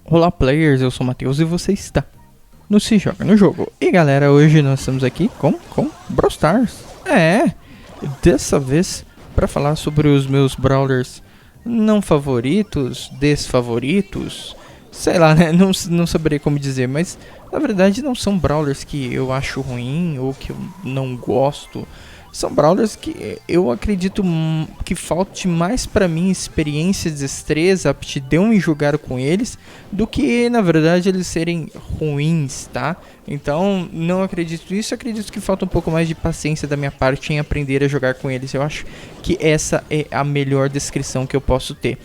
Olá players, eu sou o Matheus e você está no Se Joga no Jogo. E galera, hoje nós estamos aqui com Brawl Stars. Dessa vez para falar sobre os meus brawlers não favoritos, desfavoritos, sei lá, né, não saberia como dizer, mas na verdade não são brawlers que eu acho ruim ou que eu não gosto. São brawlers que eu acredito que falte mais pra mim experiência, destreza, aptidão em jogar com eles, do que na verdade eles serem ruins, tá? Então não acredito nisso, acredito que falta um pouco mais de paciência da minha parte em aprender a jogar com eles. Eu acho que essa é a melhor descrição que eu posso ter.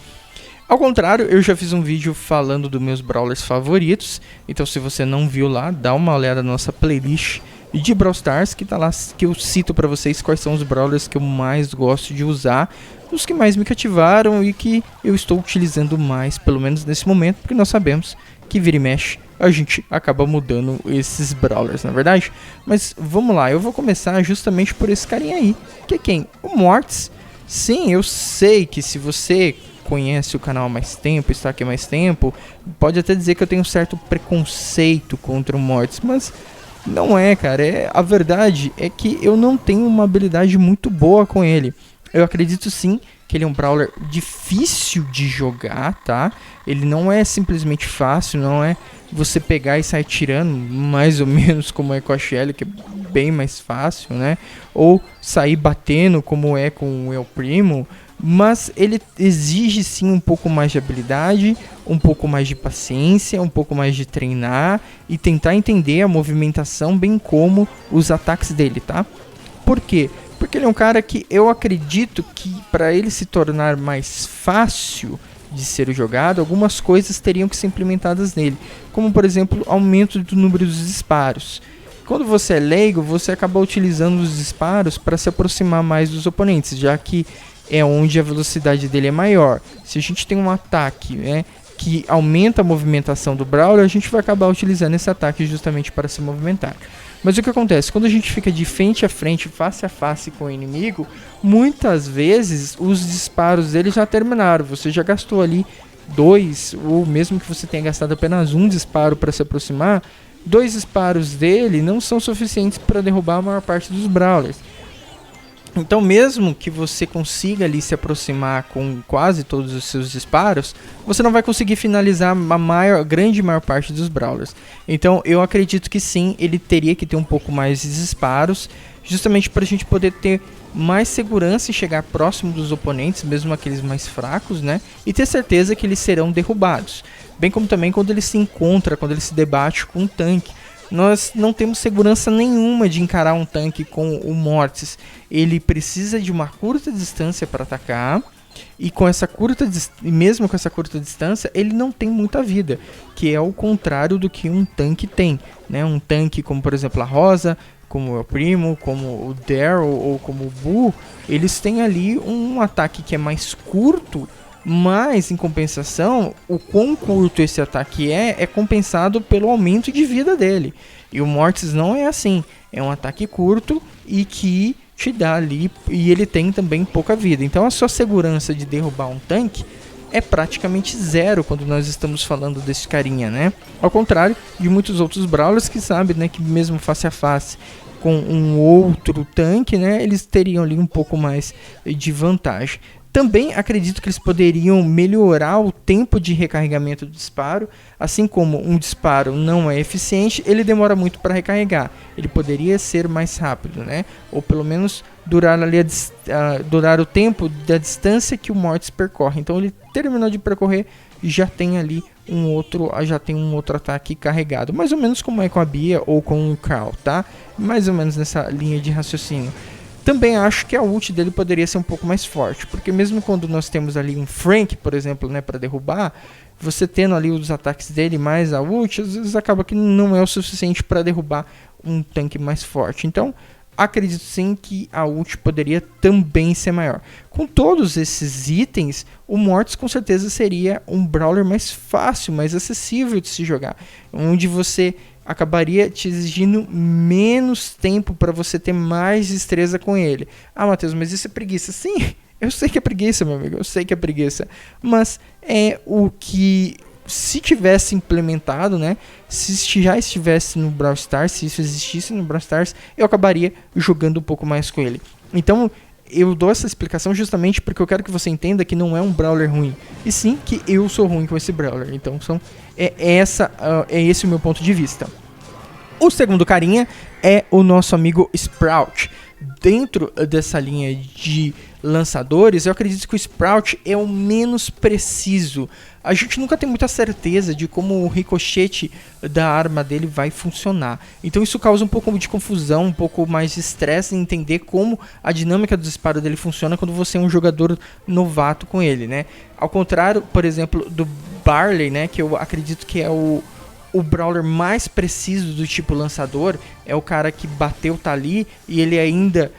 Ao contrário, eu já fiz um vídeo falando dos meus brawlers favoritos, então se você não viu lá, dá uma olhada na nossa playlist de Brawl Stars, que tá lá, que eu cito pra vocês quais são os brawlers que eu mais gosto de usar, os que mais me cativaram e que eu estou utilizando mais, pelo menos nesse momento, porque nós sabemos que vira e mexe a gente acaba mudando esses brawlers, na verdade. Mas vamos lá, eu vou começar justamente por esse carinha aí, que é quem? O Mortis. Sim, eu sei que se você conhece o canal há mais tempo, está aqui há mais tempo, pode até dizer que eu tenho um certo preconceito contra o Mortis, mas não é, cara. A verdade é que eu não tenho uma habilidade muito boa com ele. Eu acredito sim que ele é um brawler difícil de jogar, tá? Ele não é simplesmente fácil, não é você pegar e sair tirando, mais ou menos como é com a Shelly, que é bem mais fácil, né? Ou sair batendo como é com o El Primo. Mas ele exige sim um pouco mais de habilidade, um pouco mais de paciência, um pouco mais de treinar e tentar entender a movimentação, bem como os ataques dele, tá? Por quê? Porque ele é um cara que eu acredito que para ele se tornar mais fácil de ser jogado, algumas coisas teriam que ser implementadas nele, como por exemplo, aumento do número dos disparos. Quando você é leigo, você acaba utilizando os disparos para se aproximar mais dos oponentes, já que é onde a velocidade dele é maior. Se a gente tem um ataque, né, que aumenta a movimentação do brawler, a gente vai acabar utilizando esse ataque justamente para se movimentar. Mas o que acontece? Quando a gente fica de frente a frente, face a face com o inimigo, muitas vezes os disparos dele já terminaram. Você já gastou ali 2, ou mesmo que você tenha gastado apenas um disparo para se aproximar, 2 disparos dele não são suficientes para derrubar a maior parte dos brawlers. Então mesmo que você consiga ali se aproximar com quase todos os seus disparos, você não vai conseguir finalizar a grande maior parte dos brawlers. Então eu acredito que sim, ele teria que ter um pouco mais de disparos, justamente para a gente poder ter mais segurança e chegar próximo dos oponentes, mesmo aqueles mais fracos, né? E ter certeza que eles serão derrubados. Bem como também quando ele se encontra, quando ele se debate com um tanque. Nós não temos segurança nenhuma de encarar um tanque com o Mortis. Ele precisa de uma curta distância para atacar. E mesmo com essa curta distância, ele não tem muita vida. Que é o contrário do que um tanque tem, né? Um tanque como por exemplo a Rosa, como o El Primo, como o Daryl ou como o Boo, eles têm ali um ataque que é mais curto. Mas, em compensação, o quão curto esse ataque é compensado pelo aumento de vida dele. E o Mortis não é assim. É um ataque curto e que te dá ali... E ele tem também pouca vida. Então, a sua segurança de derrubar um tanque é praticamente zero quando nós estamos falando desse carinha, né? Ao contrário de muitos outros brawlers que sabem, né, que mesmo face a face com um outro tanque, né, eles teriam ali um pouco mais de vantagem. Também acredito que eles poderiam melhorar o tempo de recarregamento do disparo, assim como um disparo não é eficiente, ele demora muito para recarregar. Ele poderia ser mais rápido, né? Ou pelo menos durar ali durar o tempo da distância que o Mortis percorre. Então ele terminou de percorrer e já tem ali um outro ataque carregado, mais ou menos como é com a Bia ou com o Carl, tá? Mais ou menos nessa linha de raciocínio. Também acho que a ult dele poderia ser um pouco mais forte, porque mesmo quando nós temos ali um Frank, por exemplo, né, para derrubar, você tendo ali os ataques dele mais a ult, às vezes acaba que não é o suficiente para derrubar um tanque mais forte. Então, acredito sim que a ult poderia também ser maior. Com todos esses itens, o Mortis com certeza seria um brawler mais fácil, mais acessível de se jogar, onde você acabaria te exigindo menos tempo para você ter mais destreza com ele. Ah, Matheus, mas isso é preguiça. Sim, eu sei que é preguiça, meu amigo, eu sei que é preguiça. Mas é o que se tivesse implementado, né, se já estivesse no Brawl Stars, se isso existisse no Brawl Stars, eu acabaria jogando um pouco mais com ele. Então, eu dou essa explicação justamente porque eu quero que você entenda que não é um Brawler ruim, e sim que eu sou ruim com esse Brawler. Então, é esse o meu ponto de vista. O segundo carinha é o nosso amigo Sprout. Dentro dessa linha de lançadores, eu acredito que o Sprout é o menos preciso. A gente nunca tem muita certeza de como o ricochete da arma dele vai funcionar. Então isso causa um pouco de confusão, um pouco mais de estresse em entender como a dinâmica do disparo dele funciona quando você é um jogador novato com ele, né? Ao contrário, por exemplo, do Barley, né, que eu acredito que é o Brawler mais preciso do tipo lançador, é o cara que bateu, tá ali, e ele ainda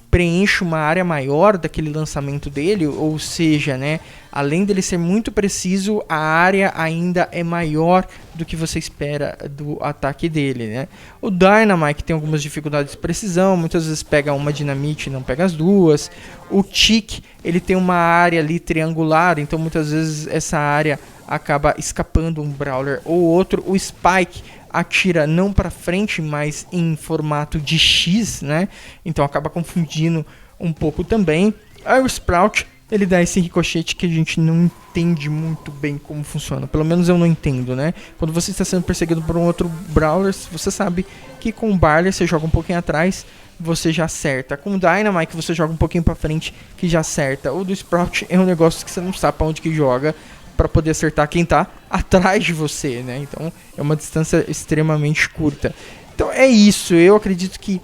preenche uma área maior daquele lançamento dele, ou seja, né, além dele ser muito preciso, a área ainda é maior do que você espera do ataque dele, né. O Dynamite tem algumas dificuldades de precisão, muitas vezes pega uma dinamite e não pega as duas. O Tick, ele tem uma área ali triangular, então muitas vezes essa área acaba escapando um Brawler ou outro. O Spike atira não para frente, mas em formato de X, né? Então acaba confundindo um pouco também. Aí o Sprout, ele dá esse ricochete que a gente não entende muito bem como funciona. Pelo menos eu não entendo, né? Quando você está sendo perseguido por um outro Brawler, você sabe que com o Barley você joga um pouquinho atrás, você já acerta. Com o Dynamite você joga um pouquinho para frente, que já acerta. O do Sprout é um negócio que você não sabe para onde que joga, para poder acertar quem tá atrás de você, né? Então é uma distância extremamente curta. Então é isso, eu acredito que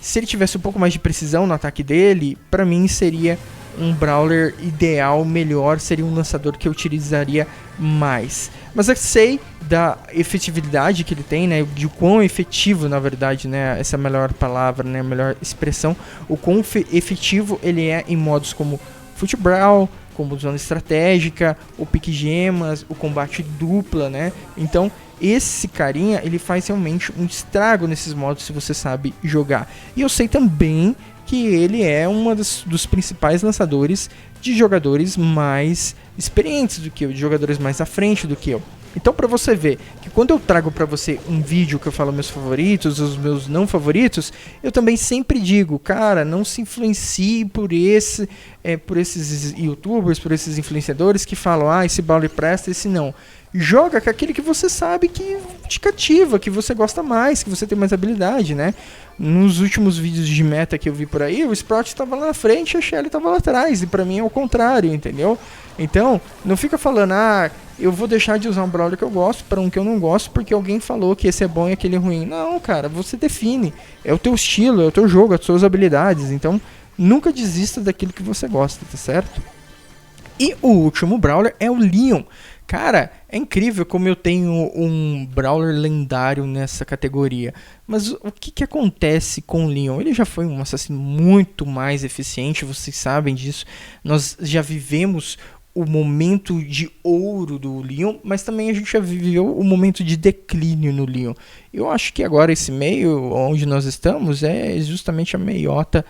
se ele tivesse um pouco mais de precisão no ataque dele, para mim seria um Brawler ideal, melhor, seria um lançador que eu utilizaria mais. Mas eu sei da efetividade que ele tem, né, de quão efetivo, na verdade, né, essa é a melhor palavra, né, a melhor expressão, o quão efetivo ele é em modos como Fute Brawl, como zona estratégica, o pique gemas, o combate dupla, né? Então, esse carinha, ele faz realmente um estrago nesses modos se você sabe jogar. E eu sei também que ele é dos principais lançadores de jogadores mais experientes do que eu, de jogadores mais à frente do que eu. Então, para você ver que quando eu trago para você um vídeo que eu falo meus favoritos, os meus não favoritos, eu também sempre digo, cara, não se influencie por esses youtubers, por esses influenciadores que falam, esse Brawler presta, esse não. Joga com aquele que você sabe que te cativa, que você gosta mais, que você tem mais habilidade, né? Nos últimos vídeos de meta que eu vi por aí, o Sprout estava lá na frente e a Shelly estava lá atrás, e pra mim é o contrário, entendeu? Então, não fica falando, eu vou deixar de usar um Brawler que eu gosto para um que eu não gosto porque alguém falou que esse é bom e aquele é ruim. Não, cara, você define, é o teu estilo, é o teu jogo, as suas habilidades, então nunca desista daquilo que você gosta, tá certo? E o último Brawler é o Leon. Cara, é incrível como eu tenho um Brawler lendário nessa categoria. Mas o que acontece com o Leon? Ele já foi um assassino muito mais eficiente, vocês sabem disso. Nós já vivemos o momento de ouro do Leon, mas também a gente já viveu o momento de declínio no Leon. Eu acho que agora esse meio onde nós estamos é justamente a meiota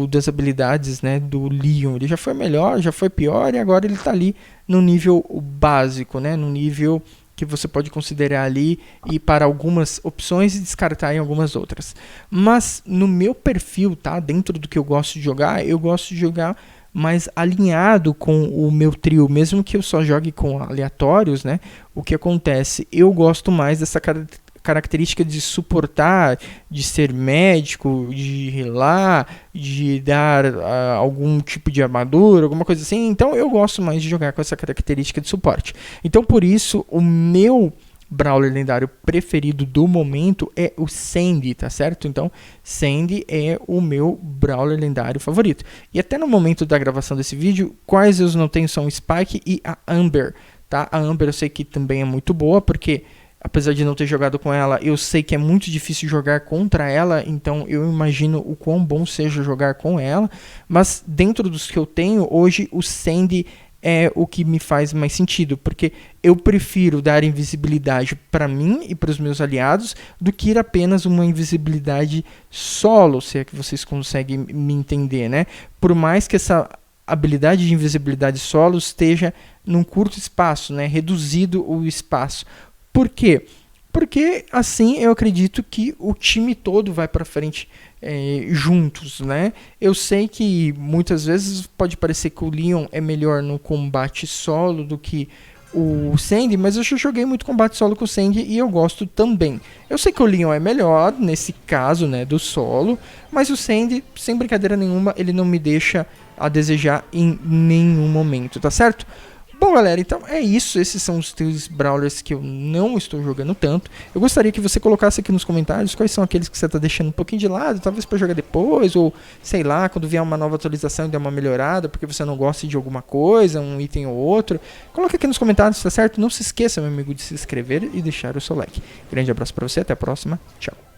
das habilidades, né, do Leon. Ele já foi melhor, já foi pior e agora ele tá ali no nível básico, né, no nível que você pode considerar ali e para algumas opções e descartar em algumas outras. Mas no meu perfil, tá, dentro do que eu gosto de jogar, eu gosto de jogar mais alinhado com o meu trio, mesmo que eu só jogue com aleatórios, né? O que acontece? Eu gosto mais dessa característica de suportar, de ser médico, de healar, de dar algum tipo de armadura, alguma coisa assim. Então eu gosto mais de jogar com essa característica de suporte. Então por isso o meu Brawler lendário preferido do momento é o Sandy, tá certo? Então Sandy é o meu Brawler lendário favorito. E até no momento da gravação desse vídeo, quais eu não tenho são o Spike e a Amber, tá? A Amber eu sei que também é muito boa, porque apesar de não ter jogado com ela, eu sei que é muito difícil jogar contra ela, então eu imagino o quão bom seja jogar com ela. Mas dentro dos que eu tenho, hoje o Sandy é o que me faz mais sentido, porque eu prefiro dar invisibilidade para mim e para os meus aliados do que ir apenas uma invisibilidade solo, se é que vocês conseguem me entender, né? Por mais que essa habilidade de invisibilidade solo esteja num curto espaço, né? Reduzido o espaço. Por quê? Porque assim eu acredito que o time todo vai para frente juntos, né? Eu sei que muitas vezes pode parecer que o Leon é melhor no combate solo do que o Sandy, mas eu já joguei muito combate solo com o Sandy e eu gosto também. Eu sei que o Leon é melhor nesse caso, né, do solo, mas o Sandy, sem brincadeira nenhuma, ele não me deixa a desejar em nenhum momento, tá certo? Bom, galera, então é isso. Esses são os 3 Brawlers que eu não estou jogando tanto. Eu gostaria que você colocasse aqui nos comentários quais são aqueles que você está deixando um pouquinho de lado, talvez para jogar depois, ou sei lá, quando vier uma nova atualização e der uma melhorada, porque você não gosta de alguma coisa, um item ou outro. Coloca aqui nos comentários, tá certo? Não se esqueça, meu amigo, de se inscrever e deixar o seu like. Grande abraço para você, até a próxima. Tchau.